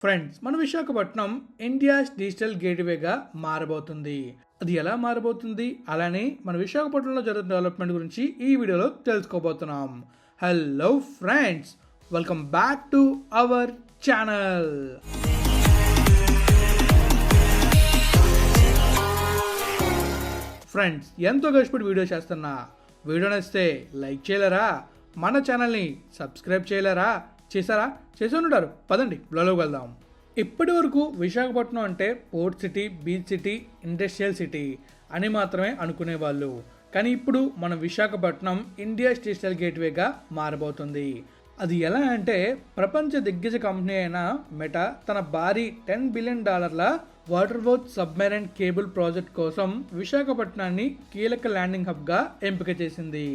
Friends, మన Visakhapatnam India's digital గేట్వేగా మారబోతుంది. అది ఎలా మారబోతుంది, అలానే మన విశాఖపట్నంలో జరుగుతున్న డెవలప్మెంట్ గురించి ఈ వీడియోలో తెలుసుకోబోతున్నాం. Hello friends, welcome back to our channel. Friends, ఎంతో కష్టపడి వీడియో చేస్తున్నా. వీడియో నచ్చితే లైక్ చేయలేరా? మన ఛానల్ని సబ్స్క్రైబ్ చేయలేరా? చేశారా? చేసి ఉంటారు. పదండి వీడియోలోకి వెళ్దాం. ఇప్పటి వరకు విశాఖపట్నం అంటే port city, beach city, industrial city అని మాత్రమే అనుకునేవాళ్ళు. కానీ ఇప్పుడు మన విశాఖపట్నం ఇండియా డిజిటల్ గేట్వేగా మారబోతుంది. అది ఎలా అంటే, ప్రపంచ దిగ్గజ కంపెనీ అయిన మెటా తన భారీ $10 billion water worth submarine cable project కోసం విశాఖపట్నాన్ని కీలక ల్యాండింగ్ హబ్గా ఎంపిక చేసింది.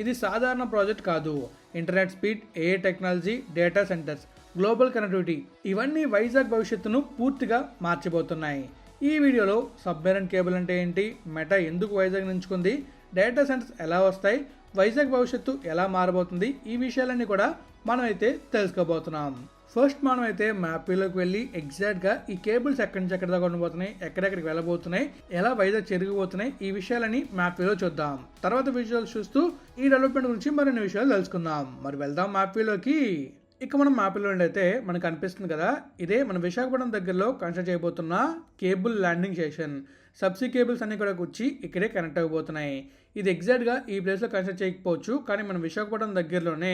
ఇది సాధారణ ప్రాజెక్ట్ కాదు. Internet speed, AI technology, data centres, global connectivity ఇవన్నీ వైజాగ్ భవిష్యత్తును పూర్తిగా మార్చిపోతున్నాయి. ఈ వీడియోలో సబ్మెరైన్ కేబుల్ అంటే ఏంటి, మెటా ఎందుకు వైజాగ్ ఎంచుకుంది, డేటా సెంటర్స్ ఎలా వస్తాయి, వైజాగ్ భవిష్యత్తు ఎలా మారబోతుంది, ఈ విషయాలన్నీ కూడా మనమైతే తెలుసుకోబోతున్నాం. ఫస్ట్ మనమైతే మ్యాప్లోకి వెళ్ళి ఎగ్జాక్ట్గా ఈ కేబుల్స్ ఎక్కడి నుంచి ఎక్కడి దాకా ఉండబోతున్నాయి, ఎక్కడెక్కడికి వెళ్ళబోతున్నాయి, ఎలా వైజాగ్ చెరిగిపోతున్నాయి, ఈ విషయాలని మ్యాప్లో చూద్దాం. తర్వాత విజువల్స్ చూస్తూ ఈ డెవలప్మెంట్ గురించి మరిన్ని విషయాలు తెలుసుకుందాం. మరి వెళ్దాం మ్యాప్లోకి. ఇక మనం మ్యాప్లో అయితే మనకు అనిపిస్తుంది కదా, ఇదే మన విశాఖపట్నం దగ్గరలో కన్స్ట్రక్ట్ చేయబోతున్న cable landing station. Subsea cables అన్ని కూడా వచ్చి ఇక్కడే కనెక్ట్ అయిపోతున్నాయి. ఇది ఎగ్జాక్ట్గా ఈ ప్లేస్లో కన్స్ట్రక్ట్ చేయకపోవచ్చు, కానీ మన విశాఖపట్నం దగ్గరలోనే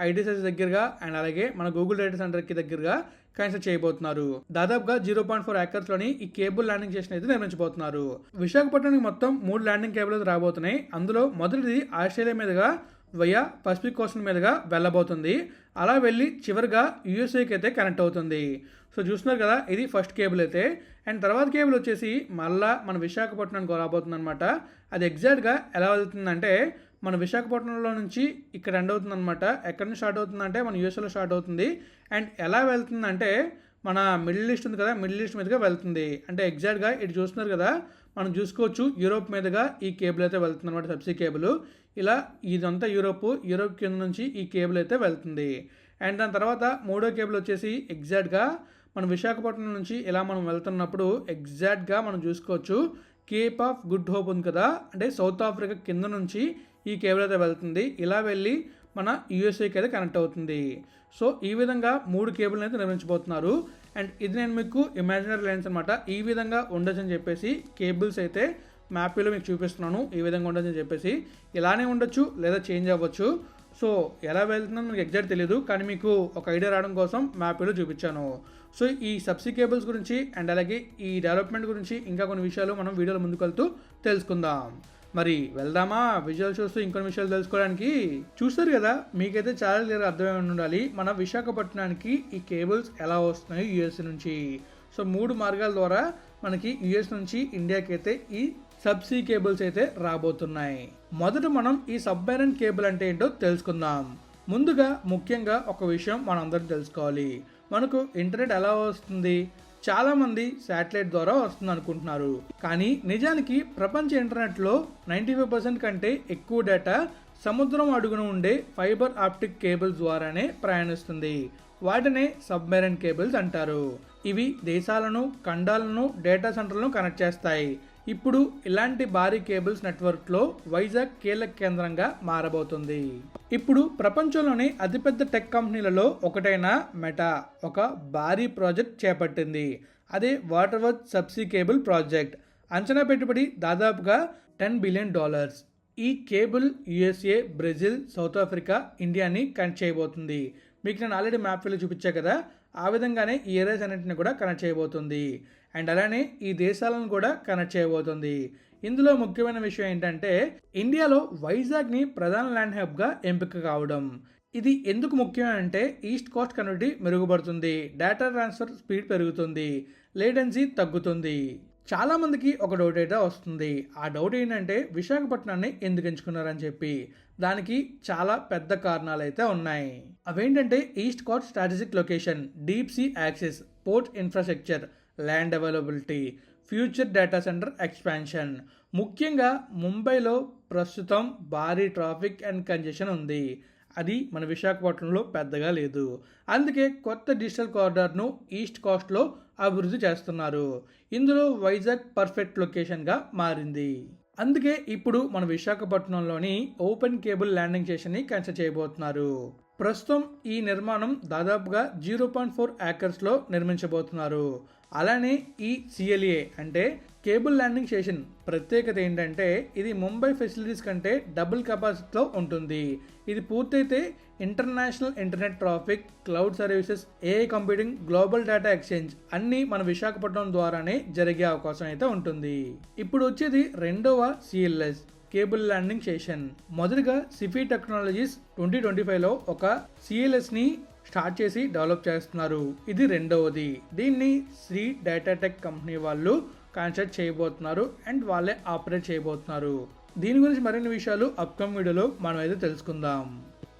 ఐటీసీఎస్ దగ్గరగా అండ్ అలాగే మన గూగుల్ డేటా సెంటర్కి దగ్గరగా కన్స్ట్రక్ట్ చేయబోతున్నారు. దాదాపుగా 0.4 ఏకర్స్లోని ఈ కేబుల్ ల్యాండింగ్ స్టేషన్ అయితే నిర్మించబోతున్నారు. విశాఖపట్నానికి మొత్తం 3 ల్యాండింగ్ కేబుల్స్ రాబోతున్నాయి. అందులో మొదటిది ఆస్ట్రేలియా మీదుగా వయా పసిఫిక్ కోస్ట్ మీదుగా వెళ్ళబోతుంది. అలా వెళ్ళి చివరిగా యూఎస్ఏకి అయితే కనెక్ట్ అవుతుంది. సో చూస్తున్నారు కదా, ఇది ఫస్ట్ కేబుల్ అయితే. అండ్ తర్వాత కేబుల్ వచ్చేసి మళ్ళా మన విశాఖపట్నానికి రాబోతుంది అనమాట. అది ఎగ్జాక్ట్గా ఎలా వెళ్తుందంటే, మన విశాఖపట్నంలో నుంచి ఇక్కడ ఎండ్ అవుతుంది అనమాట. ఎక్కడి నుంచి స్టార్ట్ అవుతుందంటే మన యూఎస్ఏలో స్టార్ట్ అవుతుంది. అండ్ ఎలా వెళ్తుందంటే, మన మిడిల్ ఈస్ట్ ఉంది కదా, మిడిల్ ఈస్ట్ మీదుగా వెళ్తుంది. అంటే ఎగ్జాక్ట్గా ఇటు చూస్తున్నారు కదా, మనం చూసుకోవచ్చు యూరోప్ మీదుగా ఈ కేబుల్ అయితే వెళ్తుంది అనమాట, సబ్సీ కేబుల్. ఇలా ఇదంతా యూరోప్ కింద నుంచి ఈ కేబుల్ అయితే వెళ్తుంది. అండ్ దాని తర్వాత మూడో కేబుల్ వచ్చేసి ఎగ్జాక్ట్గా మన విశాఖపట్నం నుంచి ఇలా మనం వెళ్తున్నప్పుడు ఎగ్జాక్ట్గా మనం చూసుకోవచ్చు కేప్ ఆఫ్ గుడ్ హోప్ ఉంది కదా, అంటే సౌత్ ఆఫ్రికా కింద నుంచి ఈ కేబుల్ అయితే వెళ్తుంది. ఇలా వెళ్ళి మన యూఎస్ఏకి అయితే కనెక్ట్ అవుతుంది. సో ఈ విధంగా 3 కేబుల్ని అయితే నిర్మించబోతున్నారు. అండ్ ఇది నేను మీకు ఇమాజినరీ లైన్స్ అనమాట, ఈ విధంగా ఉండొచ్చని చెప్పేసి కేబుల్స్ అయితే మ్యాప్లో మీకు చూపిస్తున్నాను. ఈ విధంగా ఉండొచ్చని చెప్పేసి ఇలానే ఉండొచ్చు లేదా చేంజ్ అవ్వచ్చు. సో ఎలా వెళ్తుందని మీకు ఎగ్జాక్ట్ తెలియదు, కానీ మీకు ఒక ఐడియా రావడం కోసం మ్యాప్లో చూపించాను. సో ఈ సబ్సీ కేబుల్స్ గురించి అండ్ అలాగే ఈ డెవలప్మెంట్ గురించి ఇంకా కొన్ని విషయాలు మనం వీడియోలో ముందుకు వెళ్తూ తెలుసుకుందాం. మరి వెళ్దామా విజువల్ చూస్తూ ఇంకొన్ని విషయాలు తెలుసుకోవడానికి? చూస్తారు కదా, మీకైతే చాలా క్లియర్గా అర్థమై ఉండాలి మన విశాఖపట్నానికి ఈ కేబుల్స్ ఎలా వస్తున్నాయి యూఎస్ నుంచి. సో 3 మార్గాల ద్వారా మనకి యూఎస్ నుంచి ఇండియాకి అయితే ఈ సబ్సీ కేబుల్స్ అయితే రాబోతున్నాయి. మొదట మనం ఈ సబ్మెరైన్ కేబుల్ అంటే ఏంటో తెలుసుకుందాం. ముందుగా ముఖ్యంగా ఒక విషయం మనం అందరం తెలుసుకోవాలి. మనకు ఇంటర్నెట్ ఎలా వస్తుంది? చాలామంది శాటిలైట్ ద్వారా వస్తుంది అనుకుంటున్నారు, కానీ నిజానికి ప్రపంచ ఇంటర్నెట్లో 95% కంటే ఎక్కువ డేటా సముద్రం అడుగున ఉండే ఫైబర్ ఆప్టిక్ కేబుల్స్ ద్వారానే ప్రయాణిస్తుంది. వాటినే సబ్మెరైన్ కేబుల్స్ అంటారు. ఇవి దేశాలను, ఖండాలను, డేటా సెంటర్లను కనెక్ట్ చేస్తాయి. ఇప్పుడు ఇలాంటి భారీ కేబుల్స్ నెట్వర్క్లో వైజాగ్ కీలక కేంద్రంగా మారబోతుంది. ఇప్పుడు ప్రపంచంలోని అతిపెద్ద టెక్ కంపెనీలలో ఒకటైన మెటా ఒక భారీ ప్రాజెక్ట్ చేపట్టింది. అదే water worth subsea cable project. అంచనా పెట్టుబడి దాదాపుగా $10 బిలియన్. ఈ cable USA, Brazil, south Africa, ఇండియాని కనెక్ట్ చేయబోతుంది. మీకు నేను ఆల్రెడీ మ్యాప్లో చూపించా కదా, ఆ విధంగానే ఈ ఏరియాస్ అన్నింటిని కూడా కనెక్ట్ చేయబోతుంది. అండ్ అలానే ఈ దేశాలను కూడా కనెక్ట్ చేయబోతుంది. ఇందులో ముఖ్యమైన విషయం ఏంటంటే, ఇండియాలో వైజాగ్ని ప్రధాన ల్యాండ్ హబ్గా ఎంపిక కావడం. ఇది ఎందుకు ముఖ్యం అంటే, ఈస్ట్ కోస్ట్ కనెక్టివిటీ మెరుగుపడుతుంది, డేటా ట్రాన్స్ఫర్ స్పీడ్ పెరుగుతుంది, లేటెన్సీ తగ్గుతుంది. చాలామందికి ఒక డౌట్ అయితే వస్తుంది. ఆ డౌట్ ఏంటంటే, విశాఖపట్నాన్ని ఎందుకు ఎంచుకున్నారని చెప్పి. దానికి చాలా పెద్ద కారణాలు అయితే ఉన్నాయి. అవేంటంటే, east Coast strategic location, deep sea access, port infrastructure, land availability, future data centre expansion. ముఖ్యంగా ముంబైలో ప్రస్తుతం భారీ ట్రాఫిక్ అండ్ కంజెషన్ ఉంది. అది మన విశాఖపట్నంలో పెద్దగా లేదు. అందుకే కొత్త డిజిటల్ కారిడార్ను ఈస్ట్ కోస్ట్లో అభివృద్ధి చేస్తున్నారు. ఇందులో వైజాగ్ పర్ఫెక్ట్ లొకేషన్గా మారింది. అందుకే ఇప్పుడు మన విశాఖపట్నంలోని ఓపెన్ కేబుల్ ల్యాండింగ్ స్టేషన్ని కన్స్ట్రక్ట్ చేయబోతున్నారు. ప్రస్తుతం ఈ నిర్మాణం దాదాపుగా 0.4 ఏకర్స్లో నిర్మించబోతున్నారు. అలానే ఈ సిఎల్ఏ అంటే కేబుల్ ల్యాండింగ్ స్టేషన్ ప్రత్యేకత ఏంటంటే ఇది ముంబై ఫెసిలిటీస్ కంటే డబుల్ కెపాసిటీలో ఉంటుంది. ఇది పూర్తయితే international internet traffic, cloud services, AI computing, global data exchange అన్నీ మన విశాఖపట్నం ద్వారానే జరిగే అవకాశం అయితే ఉంటుంది. ఇప్పుడు వచ్చేది రెండవ సిఎల్ఎస్ కేబుల్ ల్యాండింగ్ స్టేషన్. మొదటిగా సిఫీ టెక్నాలజీస్ 2025లో ఒక సిఎల్ఎస్ని స్టార్ట్ చేసి డెవలప్ చేస్తున్నారు. ఇది రెండవది. దీన్ని శ్రీ డేటా టెక్ కంపెనీ వాళ్ళు కన్స్ట్రక్ట్ చేయబోతున్నారు అండ్ వాళ్ళే ఆపరేట్ చేయబోతున్నారు. దీని గురించి మరిన్ని విషయాలు అప్కమింగ్ వీడియోలో మనం అయితే తెలుసుకుందాం.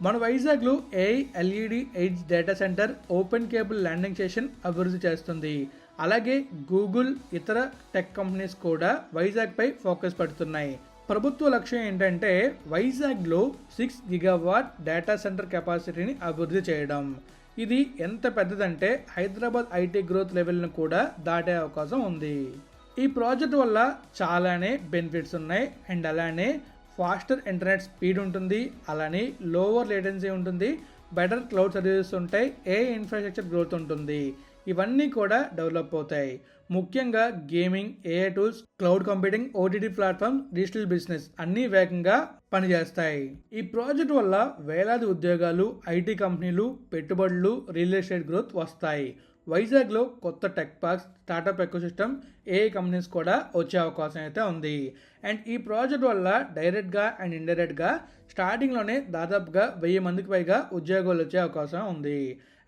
మన వైజాగ్లో AI LED edge data centre open cable landing station అభివృద్ధి చేస్తుంది. అలాగే గూగుల్, ఇతర టెక్ కంపెనీస్ కూడా వైజాగ్పై ఫోకస్ పెడుతున్నాయి. ప్రభుత్వ లక్ష్యం ఏంటంటే వైజాగ్లో 6 గిగావాట్ డేటా సెంటర్ కెపాసిటీని అభివృద్ధి చేయడం. ఇది ఎంత పెద్దదంటే హైదరాబాద్ ఐటీ గ్రోత్ లెవెల్ను కూడా దాటే అవకాశం ఉంది. ఈ ప్రాజెక్ట్ వల్ల చాలానే బెనిఫిట్స్ ఉన్నాయి అండ్ అలానే ఫాస్టర్ ఇంటర్నెట్ స్పీడ్ ఉంటుంది, అలానే లోవర్ లేటెన్సీ ఉంటుంది, బెటర్ క్లౌడ్ సర్వీసెస్ ఉంటాయి, ఏఐ ఇన్ఫ్రాస్ట్రక్చర్ గ్రోత్ ఉంటుంది. ఇవన్నీ కూడా డెవలప్ అవుతాయి. ముఖ్యంగా gaming, AI tools, cloud computing, OTT platform, digital business అన్నీ వేగంగా పనిచేస్తాయి. ఈ ప్రాజెక్ట్ వల్ల వేలాది ఉద్యోగాలు, ఐటీ కంపెనీలు, పెట్టుబడులు, రియల్ ఎస్టేట్ గ్రోత్ వస్తాయి. వైజాగ్లో కొత్త tech parks, startup ecosystem, AI companies కూడా వచ్చే అవకాశం అయితే ఉంది. అండ్ ఈ ప్రాజెక్ట్ వల్ల డైరెక్ట్గా అండ్ ఇండైరెక్ట్గా స్టార్టింగ్లోనే దాదాపుగా 1000 మందికి పైగా ఉద్యోగాలు వచ్చే అవకాశం ఉంది.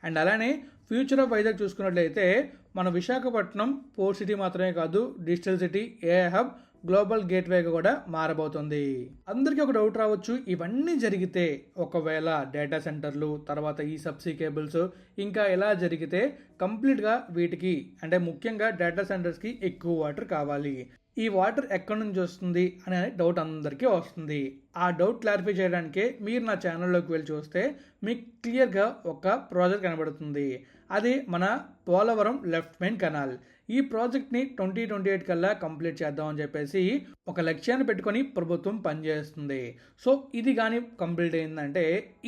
అండ్ అలానే ఫ్యూచర్ ఆఫ్ వైజాగ్ చూసుకున్నట్లయితే మన విశాఖపట్నం పోర్ట్ సిటీ మాత్రమే కాదు, digital city, AI hub, global గేట్వేగా కూడా మారబోతుంది. అందరికీ ఒక డౌట్ రావచ్చు, ఇవన్నీ జరిగితే ఒకవేళ డేటా సెంటర్లు, తర్వాత ఈ సబ్సీ కేబుల్స్ ఇంకా ఎలా జరిగితే కంప్లీట్గా వీటికి అంటే ముఖ్యంగా డేటా సెంటర్స్కి ఎక్కువ వాటర్ కావాలి. ఈ వాటర్ ఎక్కడి నుంచి వస్తుంది అనే డౌట్ అందరికీ వస్తుంది. ఆ డౌట్ క్లారిఫై చేయడానికే మీరు నా ఛానల్లోకి వెళ్ళి చూస్తే మీకు క్లియర్గా ఒక ప్రాజెక్ట్ కనబడుతుంది. అది మన పోలవరం లెఫ్ట్ మెయిన్ కెనాల్. ఈ ప్రాజెక్ట్ని 2028 కల్లా కంప్లీట్ చేద్దామని చెప్పేసి ఒక లక్ష్యాన్ని పెట్టుకొని ప్రభుత్వం పనిచేస్తుంది. సో ఇది కానీ కంప్లీట్ అయిందంటే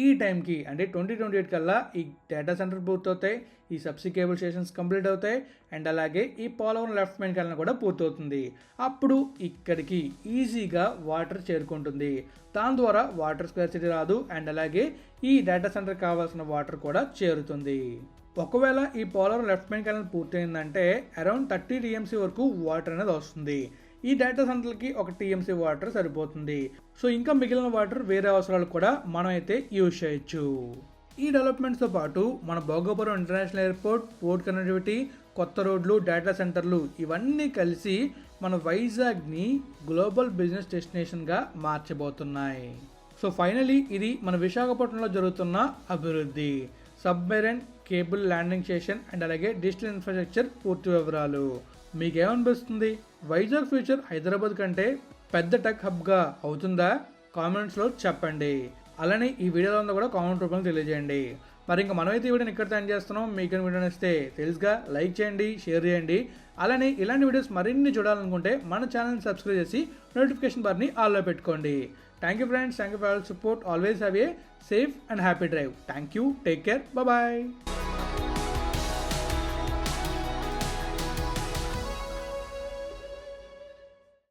ఈ టైంకి అంటే 2028 కల్లా ఈ డేటా సెంటర్ పూర్తవుతాయి, ఈ సబ్సీ కేబుల్ స్టేషన్స్ కంప్లీట్ అవుతాయి అండ్ అలాగే ఈ పోలవరం లెఫ్ట్ మెయిన్ కెనాల్ కూడా పూర్తవుతుంది. అప్పుడు ఇక్కడికి ఈజీగా వాటర్ చేరుకుంటుంది. దాని ద్వారా వాటర్ స్కార్సిటీ రాదు అండ్ అలాగే ఈ డేటా సెంటర్ కావాల్సిన వాటర్ కూడా చేరుతుంది. ఒకవేళ ఈ పోలవరం లెఫ్ట్ మెయిన్ కెనాల్ పూర్తయిందంటే అరౌండ్ 30 టీఎంసీ వరకు వాటర్ అనేది వస్తుంది. ఈ డేటా సెంటర్కి 1 టీఎంసీ వాటర్ సరిపోతుంది. సో ఇంకా మిగిలిన వాటర్ వేరే అవసరాలు కూడా మనం అయితే యూజ్ చేయొచ్చు. ఈ డెవలప్మెంట్స్తో పాటు మన Bhogapuram international airport, port connectivity, కొత్త రోడ్లు, డేటా సెంటర్లు ఇవన్నీ కలిసి మన వైజాగ్ని గ్లోబల్ బిజినెస్ డెస్టినేషన్గా మార్చబోతున్నాయి. సో ఫైనలీ ఇది మన విశాఖపట్నంలో జరుగుతున్న అభివృద్ధి. Submarine cable landing station and అలాగే డిజిటల్ ఇన్ఫ్రాస్ట్రక్చర్ పూర్తి వివరాలు. మీకేమనిపిస్తుంది? వైజాగ్ ఫ్యూచర్ హైదరాబాద్ కంటే పెద్ద టెక్ హబ్గా అవుతుందా? కామెంట్స్లో చెప్పండి. అలానే ఈ వీడియోలో ఉందో కూడా కామెంట్ రూపంలో తెలియజేయండి. మరి ఇంకా మనమైతే ఈ వీడియోని ఇక్కడ ఎండ్ చేస్తున్నాం. మీకు వీడియో నచ్చితే తెలుసుగా లైక్ చేయండి, షేర్ చేయండి. అలానే ఇలాంటి వీడియోస్ మరిన్ని చూడాలనుకుంటే మన ఛానల్ని సబ్స్క్రైబ్ చేసి నోటిఫికేషన్ బార్ని ఆల్లో పెట్టుకోండి. Thank you friends, thank you for all support. Always have a safe and happy drive. Thank you, take care, bye.